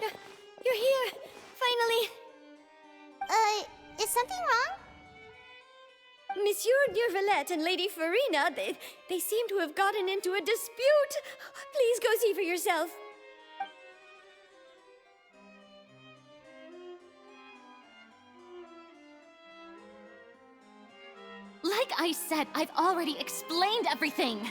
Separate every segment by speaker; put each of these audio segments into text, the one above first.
Speaker 1: You're here! Finally!
Speaker 2: Is something wrong?
Speaker 1: Monsieur Dearvalette and Lady Farina, they seem to have gotten into a dispute. Please go see for yourself.
Speaker 3: Like I said, I've already explained everything.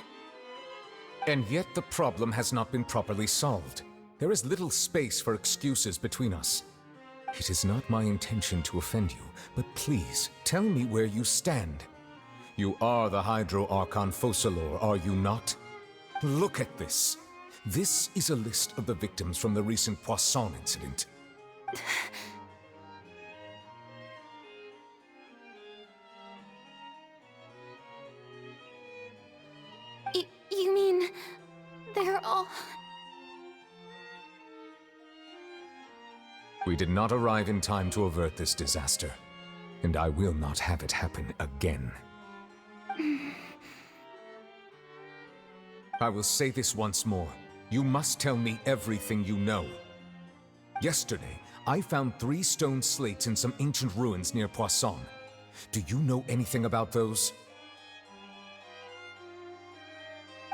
Speaker 4: And yet the problem has not been properly solved. There is little space for excuses between us. It is not my intention to offend you, but please, tell me where you stand. You are the Hydro Archon Focalor, are you not? Look at this. This is a list of the victims from the recent Poisson incident.
Speaker 3: You mean... they're all...
Speaker 4: We did not arrive in time to avert this disaster, and I will not have it happen again. I will say this once more. You must tell me everything you know. Yesterday, I found 3 stone slates in some ancient ruins near Poisson. Do you know anything about those?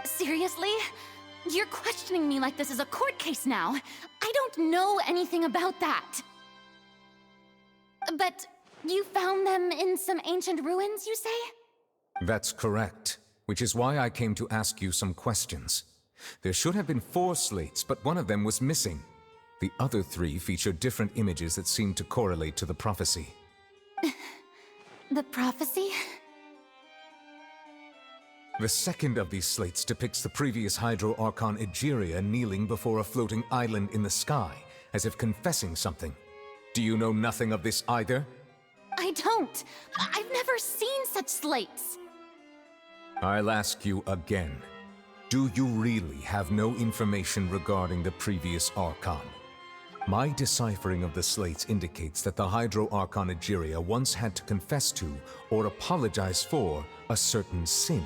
Speaker 3: Seriously? You're questioning me like this is a court case now. I don't know anything about that. But you found them in some ancient ruins, you say?
Speaker 4: That's correct, which is why I came to ask you some questions. There should have been 4 slates, but one of them was missing. The other 3 feature different images that seem to correlate to the prophecy.
Speaker 3: The prophecy?
Speaker 4: The second of these slates depicts the previous Hydro Archon Egeria kneeling before a floating island in the sky, as if confessing something. Do you know nothing of this either?
Speaker 3: I don't. I've never seen such slates.
Speaker 4: I'll ask you again. Do you really have no information regarding the previous Archon? My deciphering of the slates indicates that the Hydro Archon Egeria once had to confess to, or apologize for, a certain sin.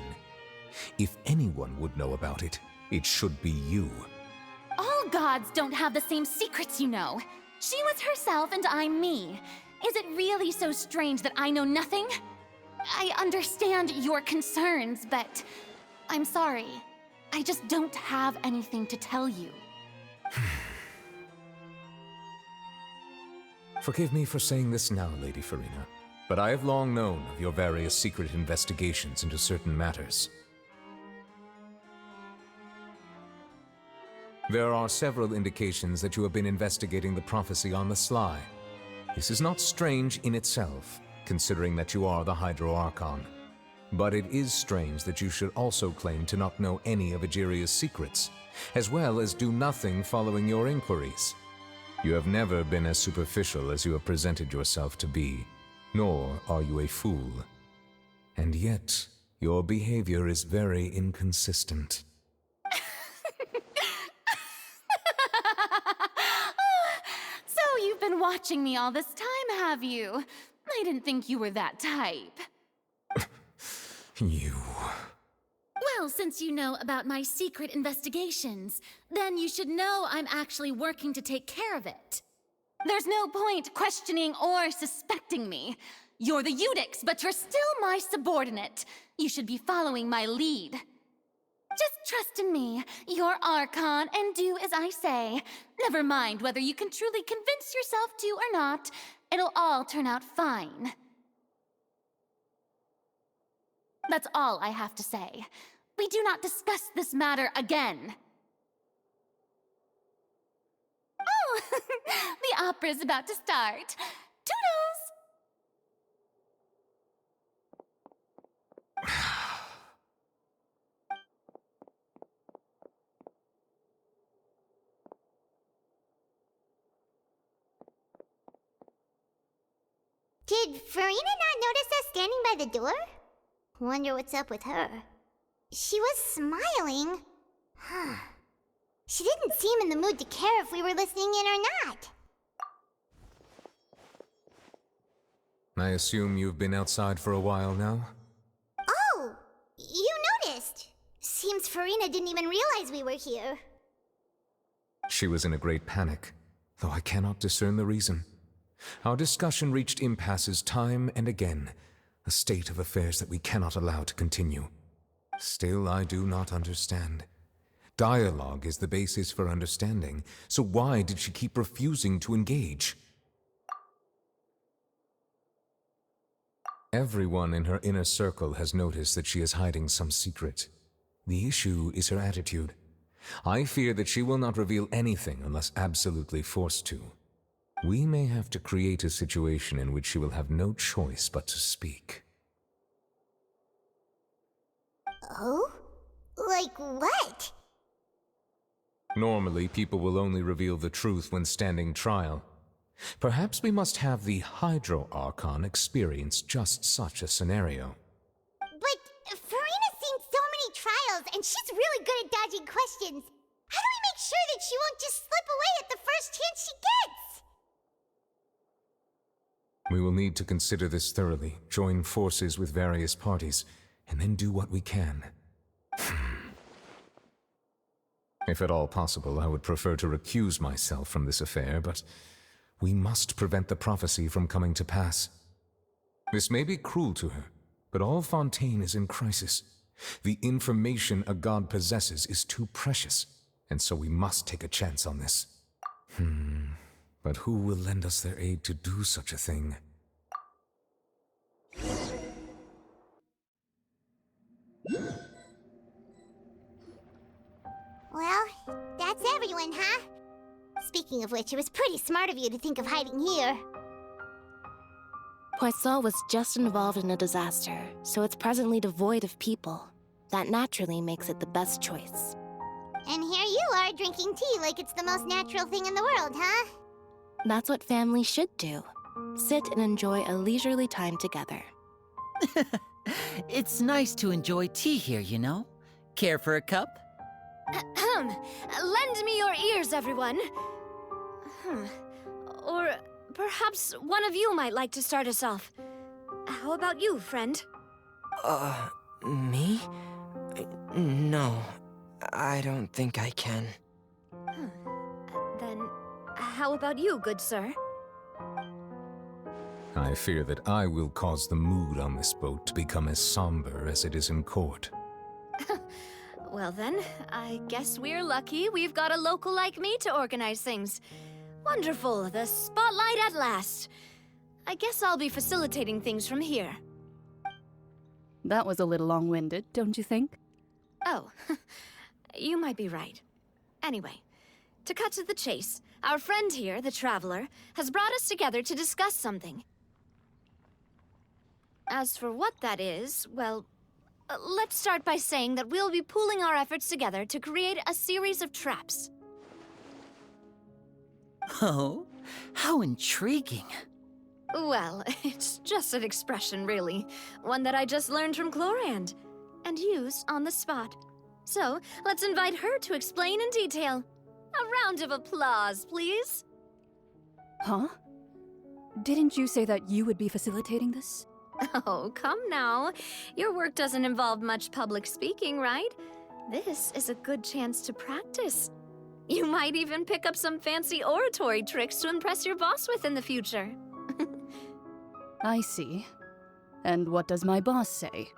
Speaker 4: If anyone would know about it, it should be you.
Speaker 3: All gods don't have the same secrets, you know. She was herself and I'm me. Is it really so strange that I know nothing? I understand your concerns, but I'm sorry. I just don't have anything to tell you.
Speaker 4: Forgive me for saying this now, Lady Farina, but I have long known of your various secret investigations into certain matters. There are several indications that you have been investigating the prophecy on the sly. This is not strange in itself, considering that you are the Hydro Archon. But it is strange that you should also claim to not know any of Egeria's secrets, as well as do nothing following your inquiries. You have never been as superficial as you have presented yourself to be, nor are you a fool. And yet, your behavior is very inconsistent.
Speaker 3: So you've been watching me all this time, have you? I didn't think you were that type.
Speaker 4: You...
Speaker 3: Well, since you know about my secret investigations, then you should know I'm actually working to take care of it. There's no point questioning or suspecting me. You're the Eudix, but you're still my subordinate. You should be following my lead. Just trust in me, you're Archon, and do as I say. Never mind whether you can truly convince yourself to or not. It'll all turn out fine. That's all I have to say. We do not discuss this matter again. Oh, the opera's about to start. Toodles!
Speaker 2: Did Farina not notice us standing by the door? Wonder what's up with her. She was smiling. Huh. She didn't seem in the mood to care if we were listening in or not.
Speaker 4: I assume you've been outside for a while now?
Speaker 2: Oh, you noticed. Seems Farina didn't even realize we were here.
Speaker 4: She was in a great panic. though I cannot discern the reason. Our discussion reached impasses time and again, a state of affairs that we cannot allow to continue. Still, I do not understand. Dialogue is the basis for understanding, so why did she keep refusing to engage? Everyone in her inner circle has noticed that she is hiding some secret. The issue is her attitude. I fear that she will not reveal anything unless absolutely forced to. We may have to create a situation in which she will have no choice but to speak.
Speaker 2: Oh? Like what?
Speaker 4: Normally, people will only reveal the truth when standing trial. Perhaps we must have the Hydro Archon experience just such a scenario.
Speaker 2: But Farina's seen so many trials, and she's really good at dodging questions. How do we make sure that she won't just slip away at the first chance she gets?
Speaker 4: We will need to consider this thoroughly, join forces with various parties, and then do what we can. If at all possible, I would prefer to recuse myself from this affair, but we must prevent the prophecy from coming to pass. This may be cruel to her, but all Fontaine is in crisis. The information a god possesses is too precious, and so we must take a chance on this. But who will lend us their aid to do such a thing?
Speaker 2: Well, that's everyone, huh? Speaking of which, it was pretty smart of you to think of hiding here.
Speaker 5: Poisson was just involved in a disaster, so it's presently devoid of people. That naturally makes it the best choice.
Speaker 2: And here you are drinking tea like it's the most natural thing in the world, huh?
Speaker 5: That's what families should do. Sit and enjoy a leisurely time together.
Speaker 6: It's nice to enjoy tea here, you know? Care for a cup?
Speaker 1: Lend me your ears, everyone. Or perhaps one of you might like to start us off. How about you, friend?
Speaker 7: Me? No, I don't think I can.
Speaker 1: Then, how about you, good sir?
Speaker 4: I fear that I will cause the mood on this boat to become as somber as it is in court.
Speaker 1: Well then, I guess we're lucky we've got a local like me to organize things. Wonderful, the spotlight at last. I guess I'll be facilitating things from here.
Speaker 8: That was a little long-winded, don't you think?
Speaker 1: Oh, you might be right. Anyway, to cut to the chase, our friend here, the Traveler, has brought us together to discuss something. As for what that is, well, let's start by saying that we'll be pooling our efforts together to create a series of traps.
Speaker 6: Oh, how intriguing.
Speaker 1: Well, it's just an expression, really. One that I just learned from Chlorand, and used on the spot. So, let's invite her to explain in detail. A round of applause, please.
Speaker 8: Huh? Didn't you say that you would be facilitating this?
Speaker 1: Oh, come now. Your work doesn't involve much public speaking, right? This is a good chance to practice. You might even pick up some fancy oratory tricks to impress your boss with in the future.
Speaker 8: I see. And what does my boss say?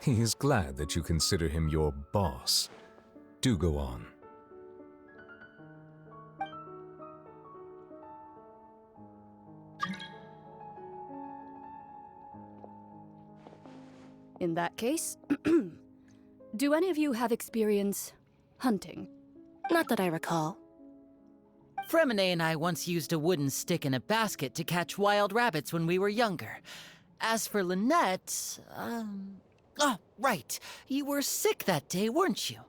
Speaker 4: He is glad that you consider him your boss. Do go on.
Speaker 8: In that case, do any of you have experience hunting?
Speaker 5: Not that I recall.
Speaker 6: Fremine and I once used a wooden stick in a basket to catch wild rabbits when we were younger. As for Lynette, oh, right. You were sick that day, weren't you?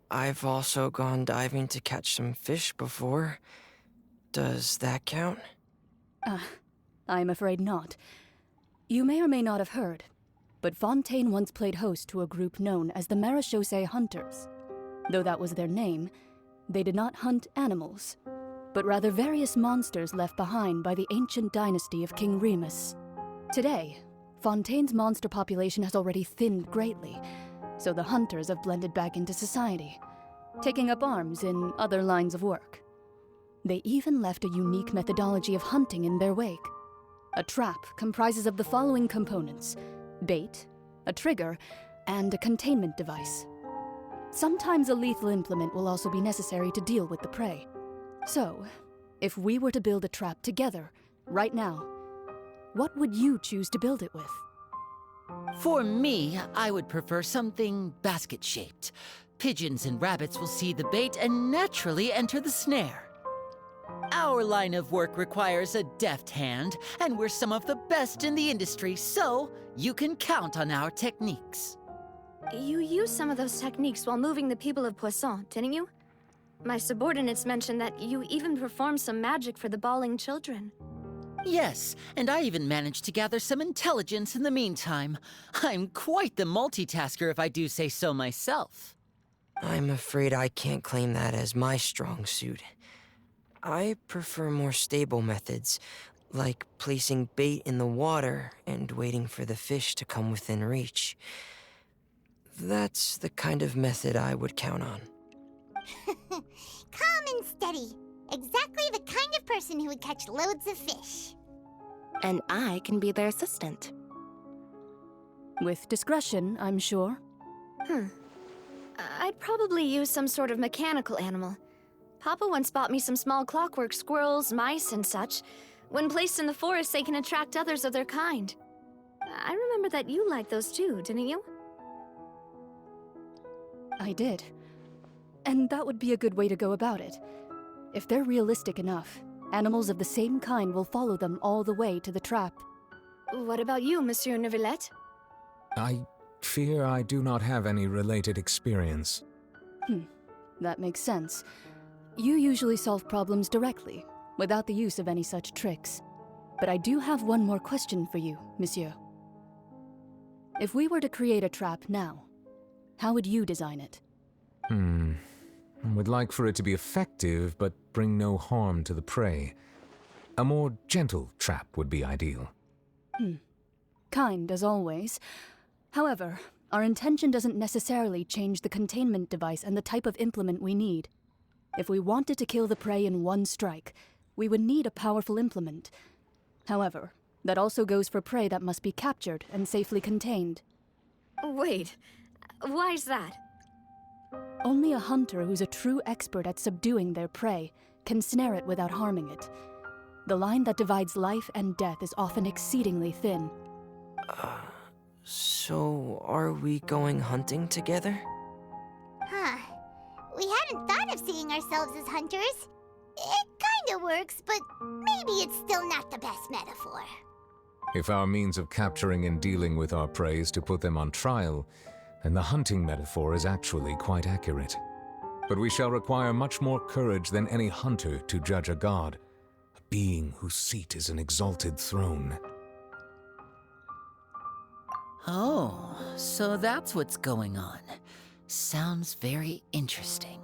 Speaker 7: I've also gone diving to catch some fish before. Does that count?
Speaker 8: I'm afraid not. You may or may not have heard, but Fontaine once played host to a group known as the Marechaussee Hunters. Though that was their name, they did not hunt animals, but rather various monsters left behind by the ancient dynasty of King Remus. Today, Fontaine's monster population has already thinned greatly, so the hunters have blended back into society. taking up arms in other lines of work. They even left a unique methodology of hunting in their wake. A trap comprises of the following components: bait, a trigger, and a containment device. Sometimes a lethal implement will also be necessary to deal with the prey. So, if we were to build a trap together, right now, what would you choose to build it with?
Speaker 6: For me, I would prefer something basket-shaped. Pigeons and rabbits will see the bait and naturally enter the snare. Our line of work requires a deft hand, and we're some of the best in the industry, so you can count on our techniques.
Speaker 1: You used some of those techniques while moving the people of Poisson, didn't you? My subordinates mentioned that you even performed some magic for the bawling children.
Speaker 6: Yes, and I even managed to gather some intelligence in the meantime. I'm quite the multitasker if I do say so myself.
Speaker 7: I'm afraid I can't claim that as my strong suit. I prefer more stable methods, like placing bait in the water and waiting for the fish to come within reach. That's the kind of method I would count on.
Speaker 2: Calm and steady. Exactly the kind of person who would catch loads of fish.
Speaker 5: And I can be their assistant.
Speaker 8: With discretion, I'm sure.
Speaker 1: I'd probably use some sort of mechanical animal. Papa once bought me some small clockwork squirrels, mice, and such. When placed in the forest, they can attract others of their kind. I remember that you liked those too, didn't you?
Speaker 8: I did. And that would be a good way to go about it. If they're realistic enough, animals of the same kind will follow them all the way to the trap.
Speaker 1: What about you, Monsieur Neuvillette?
Speaker 4: I fear I do not have any related experience.
Speaker 8: That makes sense. You usually solve problems directly, without the use of any such tricks. But I do have one more question for you, Monsieur. If we were to create a trap now, how would you design it?
Speaker 4: I would like for it to be effective, but bring no harm to the prey. A more gentle trap would be ideal.
Speaker 8: Kind, as always. However, our intention doesn't necessarily change the containment device and the type of implement we need. If we wanted to kill the prey in one strike, we would need a powerful implement. However, that also goes for prey that must be captured and safely contained.
Speaker 1: Wait, why's that?
Speaker 8: Only a hunter who's a true expert at subduing their prey can snare it without harming it. The line that divides life and death is often exceedingly thin.
Speaker 7: So are we going hunting together?
Speaker 2: Huh. We hadn't thought of seeing ourselves as hunters. It kinda works, but maybe it's still not the best metaphor.
Speaker 4: If our means of capturing and dealing with our prey is to put them on trial, then the hunting metaphor is actually quite accurate. But we shall require much more courage than any hunter to judge a god, a being whose seat is an exalted throne.
Speaker 6: Oh, so that's what's going on. Sounds very interesting.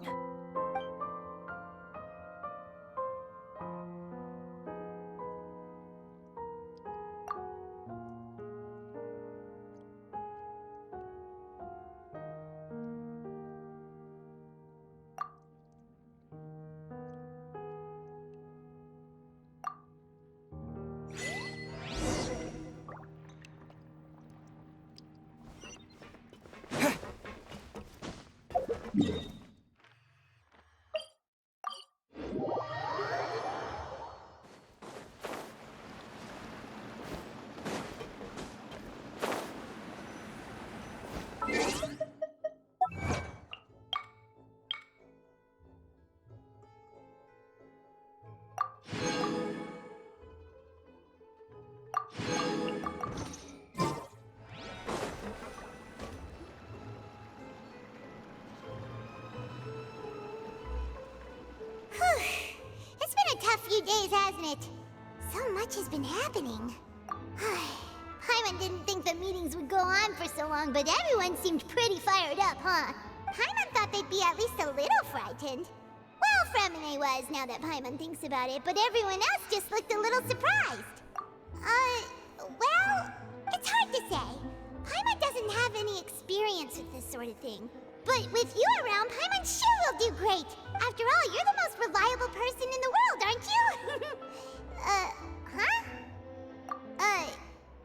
Speaker 2: It's been a tough few days, hasn't it? So much has been happening. Paimon didn't think the meetings would go on for so long, but everyone seemed pretty fired up, huh? Paimon thought they'd be at least a little frightened. Well, Fremine was, now that Paimon thinks about it, but everyone else just looked a little surprised. Well, it's hard to say. Paimon doesn't have any experience with this sort of thing. But with you around, Paimon sure will do great. After all, you're the most reliable person in the world, aren't you?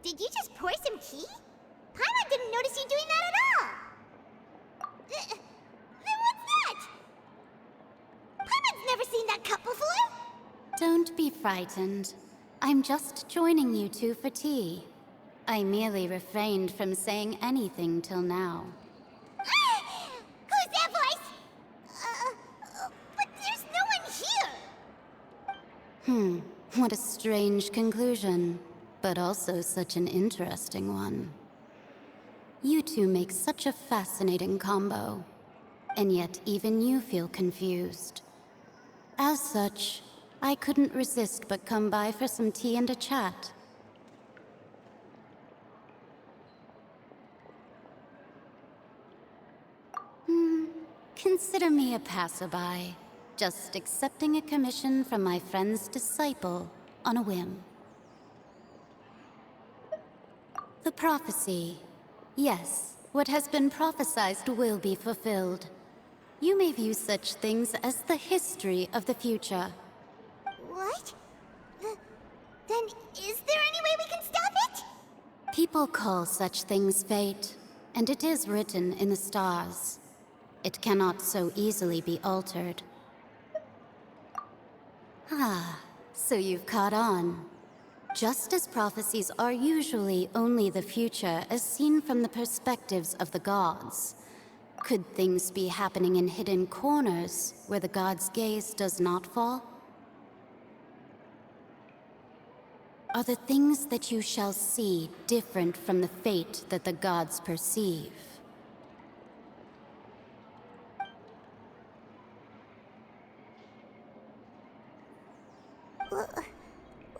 Speaker 2: Did you just pour some tea? Paimon didn't notice you doing that at all. Then what's that? Paimon's never seen that cup before.
Speaker 3: Don't be frightened. I'm just joining you two for tea. I merely refrained from saying anything till now.
Speaker 2: Who's that voice? But there's no one here.
Speaker 3: What a strange conclusion, but also such an interesting one. You two make such a fascinating combo, and yet even you feel confused. As such, I couldn't resist but come by for some tea and a chat. Consider me a passerby, just accepting a commission from my friend's disciple on a whim. The prophecy. Yes, what has been prophesied will be fulfilled. You may view such things as the history of the future.
Speaker 2: What? Then is there any way we can stop it?
Speaker 3: People call such things fate, and it is written in the stars. It cannot so easily be altered. So you've caught on. Just as prophecies are usually only the future as seen from the perspectives of the gods, could things be happening in hidden corners where the gods' gaze does not fall? Are the things that you shall see different from the fate that the gods perceive?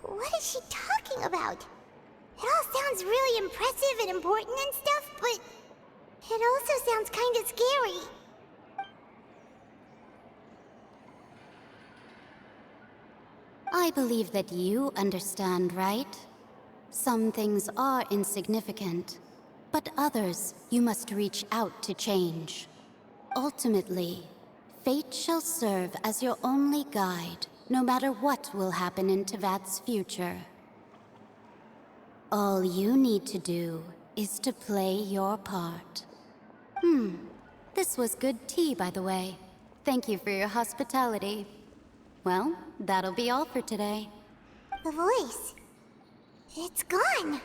Speaker 2: What is she talking about? It all sounds really impressive and important and stuff, but it also sounds kind of scary.
Speaker 3: I believe that you understand, right? Some things are insignificant, but others you must reach out to change. Ultimately, fate shall serve as your only guide, no matter what will happen in Tevat's future. All you need to do is to play your part. This was good tea, by the way. Thank you for your hospitality. Well, that'll be all for today.
Speaker 2: The voice. It's gone.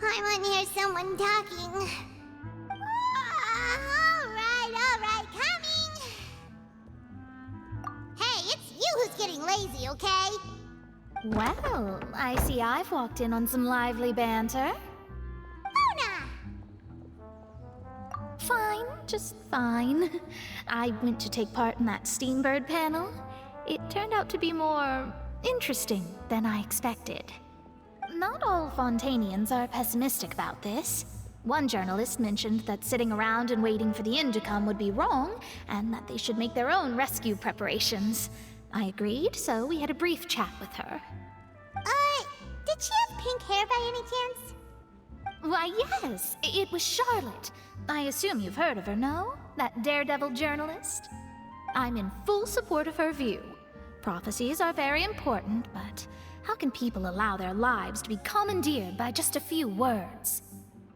Speaker 2: I want to hear someone talking. All right, coming. Hey, it's you who's getting lazy, okay?
Speaker 1: Well, I see I've walked in on some lively banter.
Speaker 2: Mona!
Speaker 1: Fine, just fine. I went to take part in that Steambird panel. It turned out to be more interesting than I expected. Not all Fontanians are pessimistic about this. One journalist mentioned that sitting around and waiting for the end to come would be wrong, and that they should make their own rescue preparations. I agreed, so we had a brief chat with her.
Speaker 2: Did she have pink hair by any chance?
Speaker 1: Why, yes, it was Charlotte. I assume you've heard of her, no? That daredevil journalist? I'm in full support of her view. Prophecies are very important, but how can people allow their lives to be commandeered by just a few words?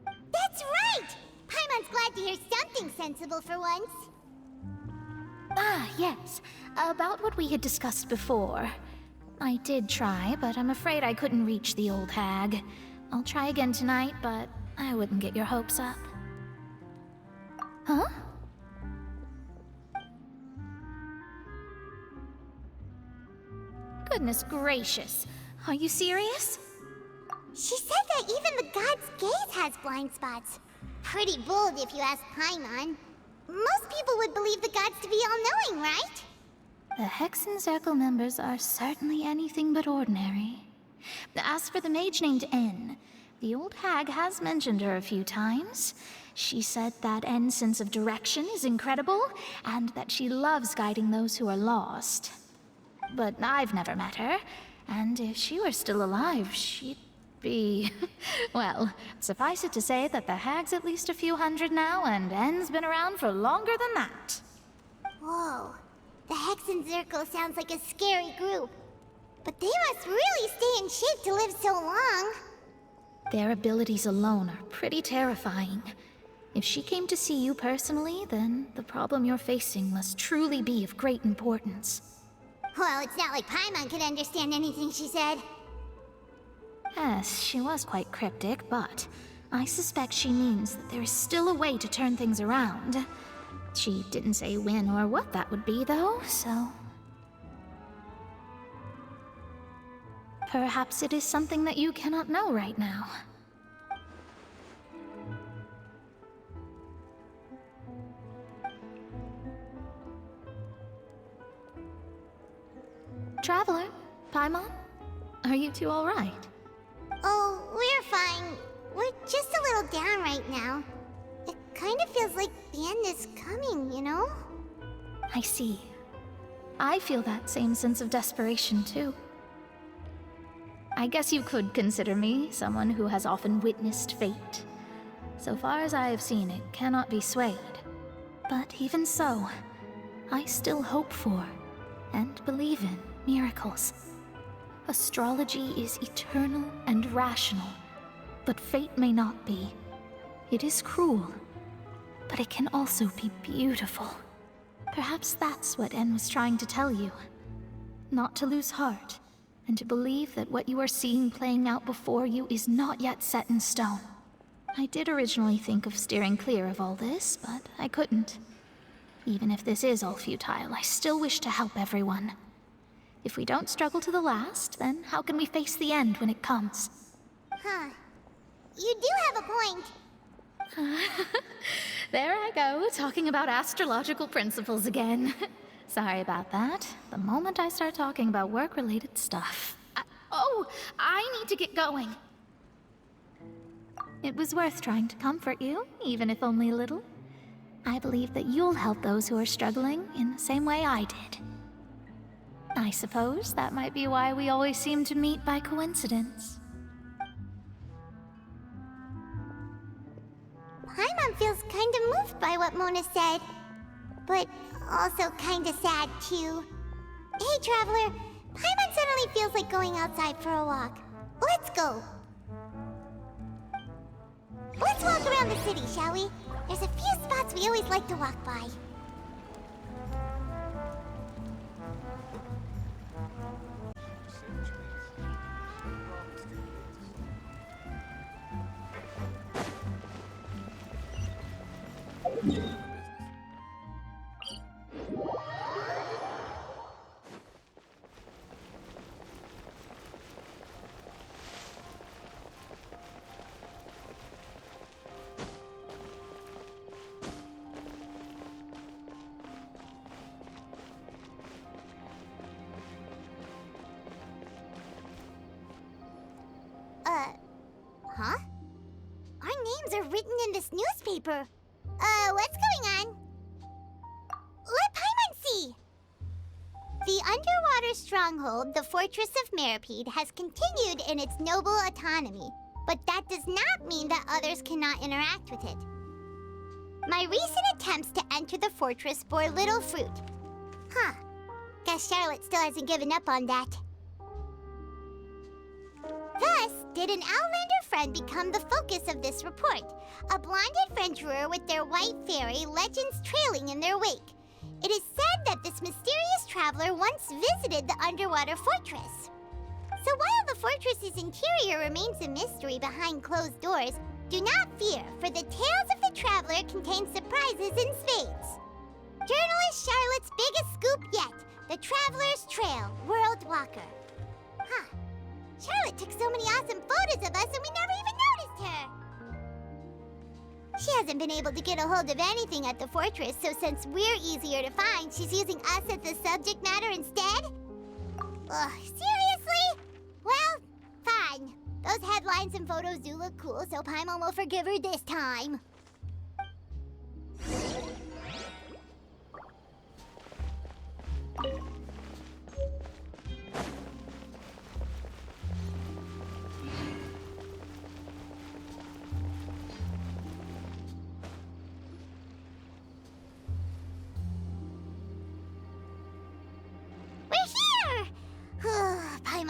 Speaker 2: That's right! Paimon's glad to hear something sensible for once.
Speaker 1: Ah, yes. About what we had discussed before. I did try, but I'm afraid I couldn't reach the old hag. I'll try again tonight, but I wouldn't get your hopes up. Huh? Goodness gracious. Are you serious?
Speaker 2: She said that even the god's gaze has blind spots. Pretty bold if you ask Paimon. Most people would believe the gods to be all-knowing, right?
Speaker 1: The Hexen Circle members are certainly anything but ordinary. As for the mage named N, the old hag has mentioned her a few times.
Speaker 9: She said that N's sense of direction is incredible, and that she loves guiding those who are lost. But I've never met her, and if she were still alive, she'd be... well, suffice it to say that the hag's at least a few hundred now, and N's been around for longer than that.
Speaker 2: Whoa. The Hexen Circle sounds like a scary group. But they must really stay in shape to live so long.
Speaker 9: Their abilities alone are pretty terrifying. If she came to see you personally, then the problem you're facing must truly be of great importance.
Speaker 2: Well, it's not like Paimon could understand anything she said.
Speaker 9: Yes, she was quite cryptic, but I suspect she means that there is still a way to turn things around. She didn't say when or what that would be, though, so... perhaps it is something that you cannot know right now. Traveler, Paimon, are you two all right?
Speaker 2: Oh, we're fine. We're just a little down right now. It kind of feels like the end is coming, you know?
Speaker 9: I see. I feel that same sense of desperation, too. I guess you could consider me someone who has often witnessed fate. So far as I have seen, it cannot be swayed. But even so, I still hope for, and believe in, miracles. Astrology is eternal and rational, but fate may not be. It is cruel, but it can also be beautiful. Perhaps that's what En was trying to tell you. Not to lose heart, and to believe that what you are seeing playing out before you is not yet set in stone. I did originally think of steering clear of all this, but I couldn't. Even if this is all futile, I still wish to help everyone. If we don't struggle to the last, then how can we face the end when it comes?
Speaker 2: Huh. You do have a point.
Speaker 9: There I go, talking about astrological principles again. Sorry about that. The moment I start talking about work-related stuff... I need to get going. It was worth trying to comfort you, even if only a little. I believe that you'll help those who are struggling in the same way I did. I suppose that might be why we always seem to meet by coincidence.
Speaker 2: Paimon feels kind of moved by what Mona said. But also kind of sad, too. Hey, Traveler. Paimon suddenly feels like going outside for a walk. Let's go. Let's walk around the city, shall we? There's a few spots we always like to walk by. Huh? Our names are written in this newspaper. What's going on? Let Paimon see! The underwater stronghold, the Fortress of Meripede, has continued in its noble autonomy, but that does not mean that others cannot interact with it. My recent attempts to enter the fortress bore little fruit. Huh. Guess Charlotte still hasn't given up on that. Thus, did an Outlander friend become the focus of this report, a blonde adventurer with their white fairy legends trailing in their wake. It is said that this mysterious traveler once visited the underwater fortress. So while the fortress's interior remains a mystery behind closed doors, do not fear, for the tales of the traveler contain surprises in spades. Journalist Charlotte's biggest scoop yet, the Traveler's Trail, World Walker. Huh. Charlotte took so many awesome photos of us and we never even noticed her! She hasn't been able to get a hold of anything at the fortress, so since we're easier to find, she's using us as the subject matter instead? Ugh, seriously? Well, fine. Those headlines and photos do look cool, so Paimon will forgive her this time.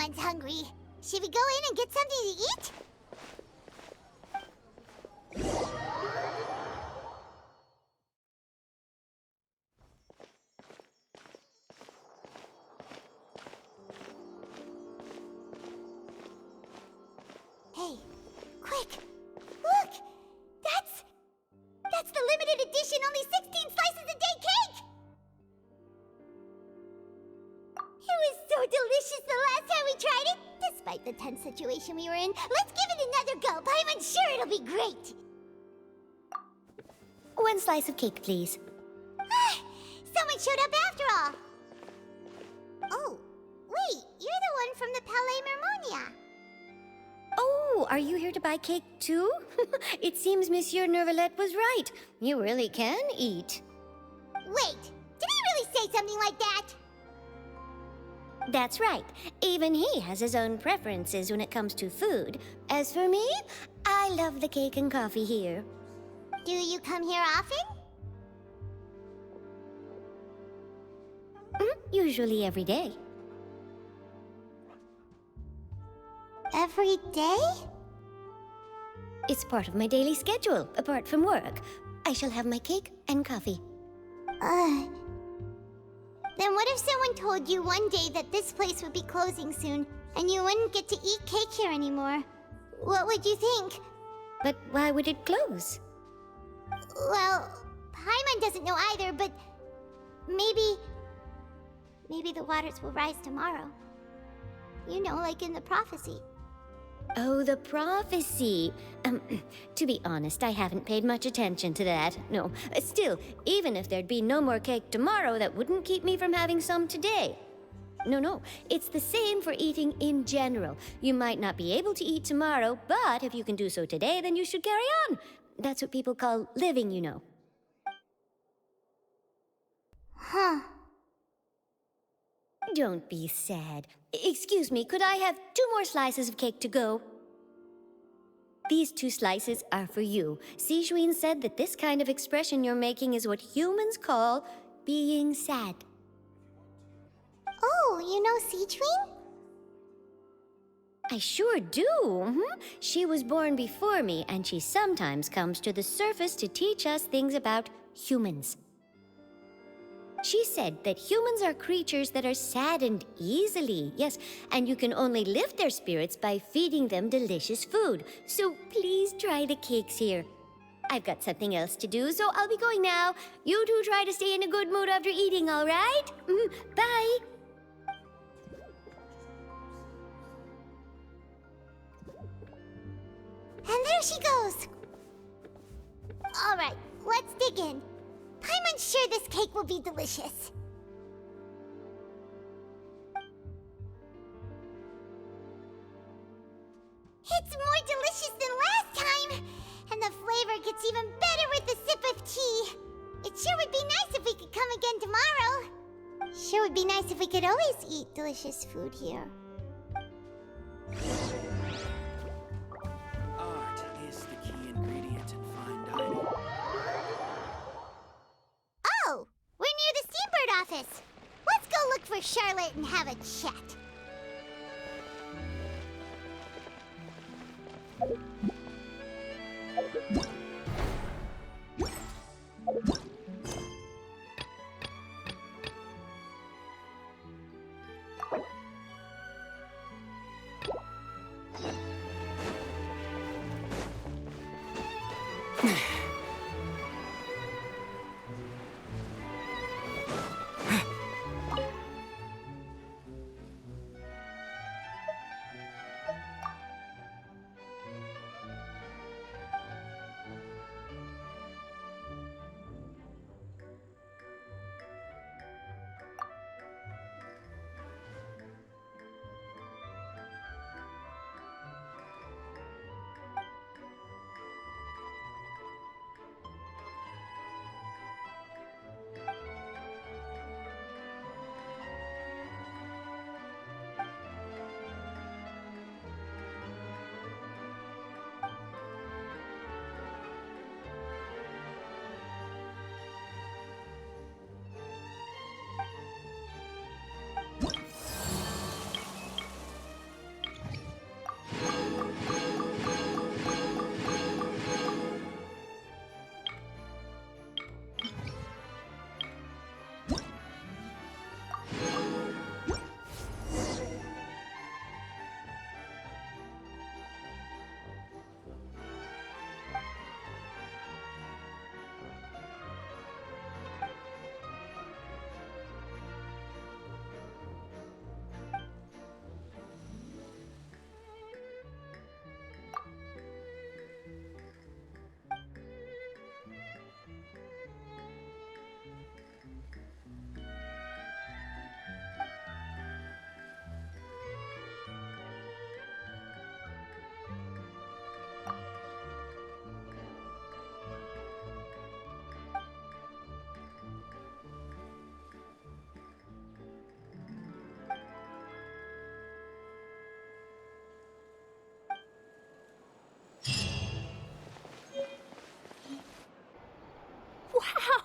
Speaker 2: Paimon's hungry. Should we go in and get something to eat? Hey, quick! Look! That's the limited edition only 16 slices a day cake! It was so delicious the last time we tried it! Despite the tense situation we were in, let's give it another go. Paimon's sure it'll be great!
Speaker 10: 1 slice of cake, please.
Speaker 2: Someone showed up after all! Oh, wait, you're the one from the Palais Mermonia.
Speaker 10: Oh, are you here to buy cake too? It seems Monsieur Nervalette was right. You really can eat.
Speaker 2: Wait, did he really say something like that?
Speaker 10: That's right. Even he has his own preferences when it comes to food. As for me, I love the cake and coffee here.
Speaker 2: Do you come here often?
Speaker 10: Usually every day.
Speaker 2: Every day?
Speaker 10: It's part of my daily schedule, apart from work. I shall have my cake and coffee.
Speaker 2: Then what if someone told you one day that this place would be closing soon, and you wouldn't get to eat cake here anymore? What would you think?
Speaker 10: But why would it close?
Speaker 2: Well, Paimon doesn't know either, but maybe the waters will rise tomorrow. You know, like in the prophecy.
Speaker 10: Oh, the prophecy. To be honest, I haven't paid much attention to that. No, still, even if there'd be no more cake tomorrow, that wouldn't keep me from having some today. No, it's the same for eating in general. You might not be able to eat tomorrow, but if you can do so today, then you should carry on. That's what people call living, you know.
Speaker 2: Huh.
Speaker 10: Don't be sad. Excuse me, could I have 2 more slices of cake to go? These 2 slices are for you. Sijuin said that this kind of expression you're making is what humans call being sad.
Speaker 2: Oh, you know Sijuin?
Speaker 10: I sure do. She was born before me, and she sometimes comes to the surface to teach us things about humans. She said that humans are creatures that are saddened easily, yes, and you can only lift their spirits by feeding them delicious food. So please try the cakes here. I've got something else to do, so I'll be going now. You two try to stay in a good mood after eating, all right? Bye.
Speaker 2: And there she goes. All right, let's dig in. Paimon's sure this cake will be delicious. It's more delicious than last time! And the flavor gets even better with a sip of tea. It sure would be nice if we could come again tomorrow. Sure would be nice if we could always eat delicious food here.
Speaker 11: Art is the key ingredient in fine dining.
Speaker 2: Oh, we're near the Steambird office. Let's go look for Charlotte and have a chat.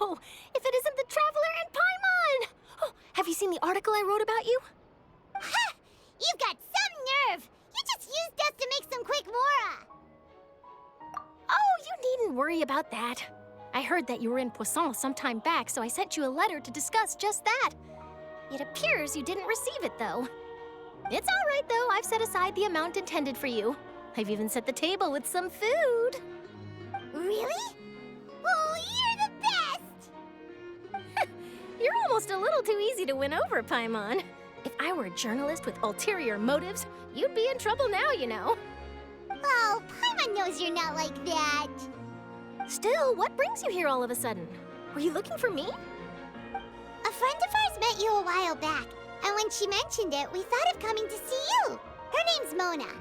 Speaker 12: Oh, if it isn't the Traveler and Paimon! Oh, have you seen the article I wrote about you?
Speaker 2: Ha! You've got some nerve! You just used us to make some quick mora!
Speaker 12: Oh, you needn't worry about that. I heard that you were in Poisson some time back, so I sent you a letter to discuss just that. It appears you didn't receive it, though. It's all right, though. I've set aside the amount intended for you. I've even set the table with some food.
Speaker 2: Really? Oh, you're the best!
Speaker 12: You're almost a little too easy to win over, Paimon. If I were a journalist with ulterior motives, you'd be in trouble now, you know.
Speaker 2: Oh, Paimon knows you're not like that.
Speaker 12: Still, what brings you here all of a sudden? Were you looking for me?
Speaker 2: A friend of ours met you a while back, and when she mentioned it, we thought of coming to see you. Her name's Mona.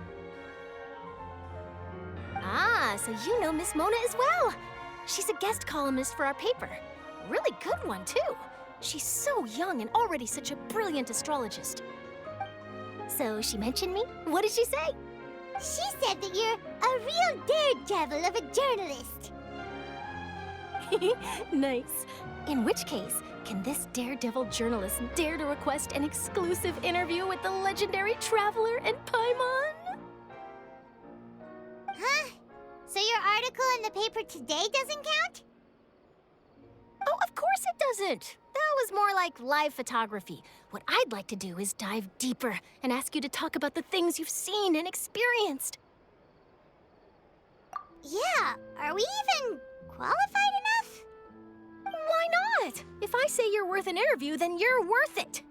Speaker 12: Ah, so you know Miss Mona as well. She's a guest columnist for our paper. Really good one, too. She's so young and already such a brilliant astrologist. So she mentioned me? What did she say?
Speaker 2: She said that you're a real daredevil of a journalist.
Speaker 12: Nice. In which case, can this daredevil journalist dare to request an exclusive interview with the legendary Traveler and Paimon?
Speaker 2: Huh? So your article in the paper today doesn't count?
Speaker 12: Oh, of course it doesn't. That was more like live photography. What I'd like to do is dive deeper and ask you to talk about the things you've seen and experienced.
Speaker 2: Yeah, are we even qualified enough?
Speaker 12: Why not? If I say you're worth an interview, then you're worth it.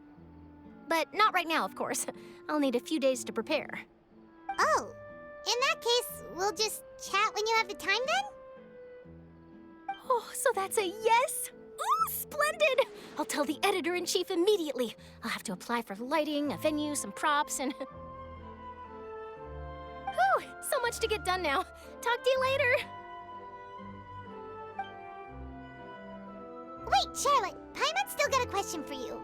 Speaker 12: But not right now, of course. I'll need a few days to prepare.
Speaker 2: Oh, in that case, we'll just chat when you have the time then?
Speaker 12: Oh, so that's a yes? Ooh, splendid! I'll tell the editor-in-chief immediately. I'll have to apply for lighting, a venue, some props, and... Whew, so much to get done now. Talk to you later.
Speaker 2: Wait, Charlotte, Paimon's still got a question for you.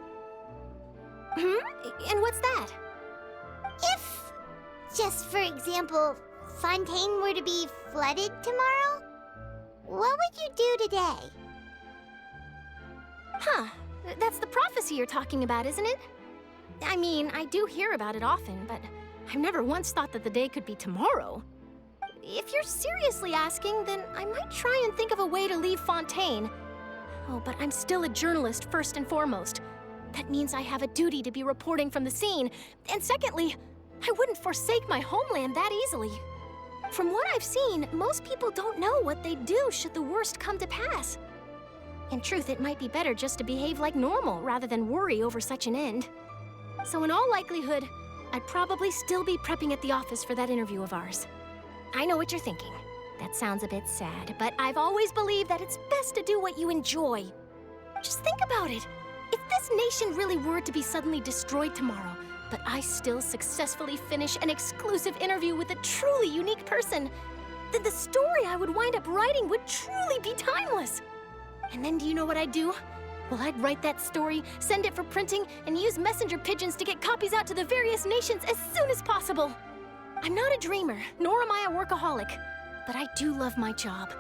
Speaker 12: And what's that?
Speaker 2: If, just for example, Fontaine were to be flooded tomorrow, what would you do today?
Speaker 12: Huh, that's the prophecy you're talking about, isn't it? I mean, I do hear about it often, but I've never once thought that the day could be tomorrow. If you're seriously asking, then I might try and think of a way to leave Fontaine. Oh, but I'm still a journalist first and foremost. That means I have a duty to be reporting from the scene. And secondly, I wouldn't forsake my homeland that easily. From what I've seen, most people don't know what they'd do should the worst come to pass. In truth, it might be better just to behave like normal rather than worry over such an end. So in all likelihood, I'd probably still be prepping at the office for that interview of ours. I know what you're thinking. That sounds a bit sad, but I've always believed that it's best to do what you enjoy. Just think about it. If this nation really were to be suddenly destroyed tomorrow, but I still successfully finish an exclusive interview with a truly unique person, then the story I would wind up writing would truly be timeless. And then do you know what I'd do? Well, I'd write that story, send it for printing, and use messenger pigeons to get copies out to the various nations as soon as possible. I'm not a dreamer, nor am I a workaholic, but I do love my job,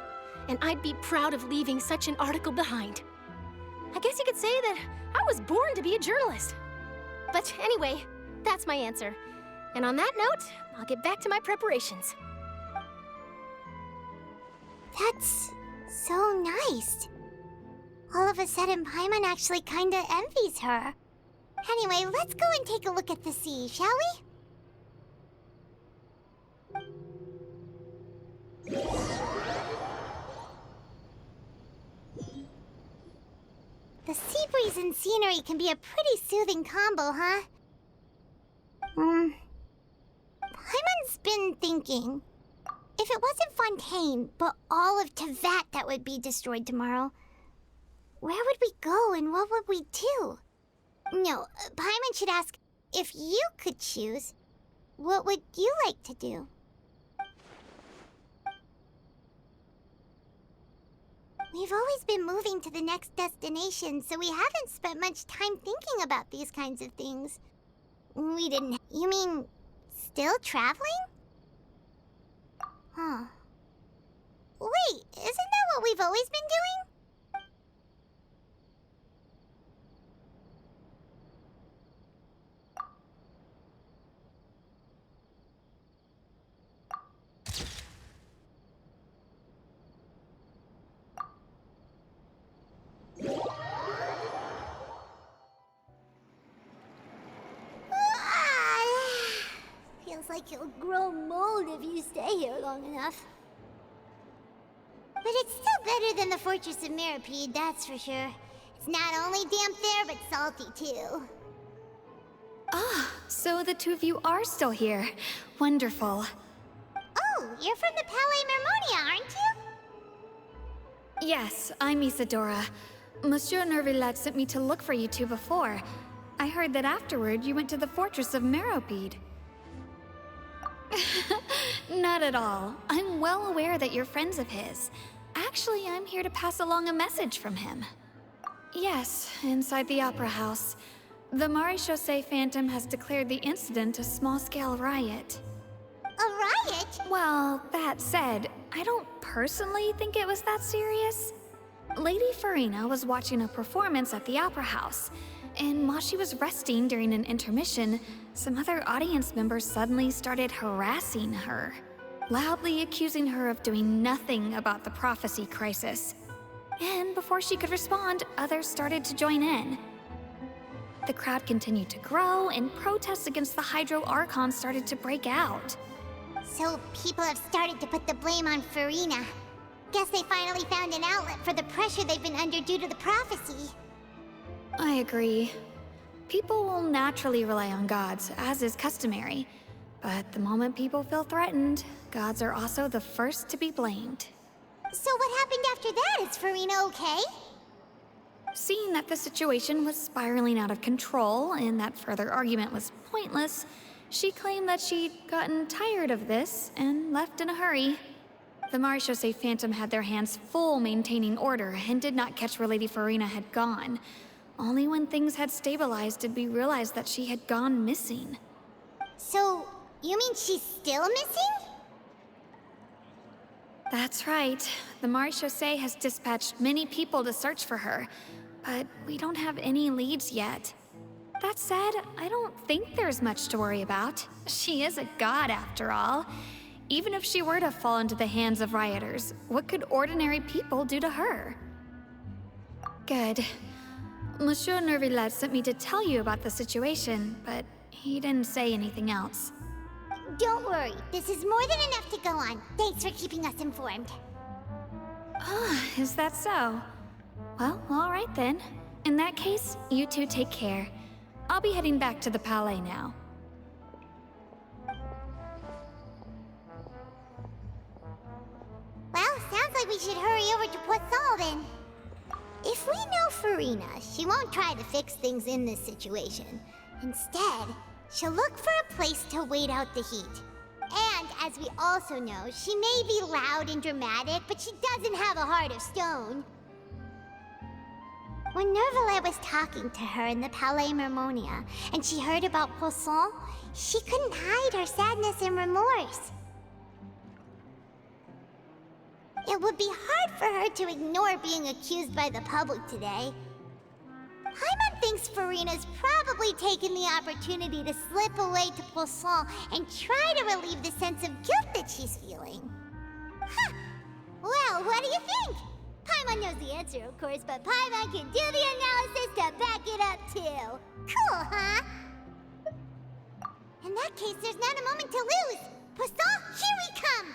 Speaker 12: and I'd be proud of leaving such an article behind. I guess you could say that I was born to be a journalist. But anyway, that's my answer. And on that note, I'll get back to my preparations.
Speaker 2: That's so nice. All of a sudden, Paimon actually kinda envies her. Anyway, let's go and take a look at the sea, shall we? The sea breeze and scenery can be a pretty soothing combo, huh? Paimon's been thinking. If it wasn't Fontaine, but all of Tevat that would be destroyed tomorrow, where would we go and what would we do? No, Paimon should ask, if you could choose, what would you like to do? We've always been moving to the next destination, so we haven't spent much time thinking about these kinds of things. We didn't... You mean, still traveling? Huh. Wait, isn't that what we've always been doing? like you'll grow mold if you stay here long enough. But it's still better than the Fortress of Meropide, that's for sure. It's not only damp there, but salty too.
Speaker 9: Ah, so the two of you are still here. Wonderful.
Speaker 2: Oh, you're from the Palais Mermonia, aren't you?
Speaker 9: Yes, I'm Isadora. Monsieur Nervillet sent me to look for you two before. I heard that afterward you went to the Fortress of Meropide. Not at all. I'm well aware that you're friends of his. Actually, I'm here to pass along a message from him. Yes, inside the Opera House. The Maréchaussée Phantom has declared the incident a small-scale riot.
Speaker 2: A riot?
Speaker 9: Well, that said, I don't personally think it was that serious. Lady Farina was watching a performance at the Opera House, and while she was resting during an intermission, some other audience members suddenly started harassing her, loudly accusing her of doing nothing about the prophecy crisis. And before she could respond, others started to join in. The crowd continued to grow, and protests against the Hydro Archon started to break out.
Speaker 2: So people have started to put the blame on Farina. Guess they finally found an outlet for the pressure they've been under due to the prophecy.
Speaker 9: I agree. People will naturally rely on gods, as is customary. But the moment people feel threatened, gods are also the first to be blamed.
Speaker 2: So what happened after that? Is Farina okay?
Speaker 9: Seeing that the situation was spiraling out of control and that further argument was pointless, she claimed that she'd gotten tired of this and left in a hurry. The Maréchaussée Phantom had their hands full maintaining order and did not catch where Lady Farina had gone. Only when things had stabilized did we realize that she had gone missing.
Speaker 2: So, you mean she's still missing?
Speaker 9: That's right. The Maréchaussée has dispatched many people to search for her, but we don't have any leads yet. That said, I don't think there's much to worry about. She is a god, after all. Even if she were to fall into the hands of rioters, what could ordinary people do to her? Good. Monsieur Nervillet sent me to tell you about the situation, but he didn't say anything else.
Speaker 2: Don't worry, this is more than enough to go on. Thanks for keeping us informed.
Speaker 9: Ah, is that so? Well, all right then. In that case, you two take care. I'll be heading back to the Palais now.
Speaker 2: Well, sounds like we should hurry over to Poisson then. If we know Farina, she won't try to fix things in this situation. Instead, she'll look for a place to wait out the heat. And, as we also know, she may be loud and dramatic, but she doesn't have a heart of stone. When Nervillet was talking to her in the Palais Mermonia, and she heard about Poisson, she couldn't hide her sadness and remorse. It would be hard for her to ignore being accused by the public today. Paimon thinks Farina's probably taken the opportunity to slip away to Poisson and try to relieve the sense of guilt that she's feeling. Huh! Well, what do you think? Paimon knows the answer, of course, but Paimon can do the analysis to back it up, too. Cool, huh? In that case, there's not a moment to lose. Poisson, here we come!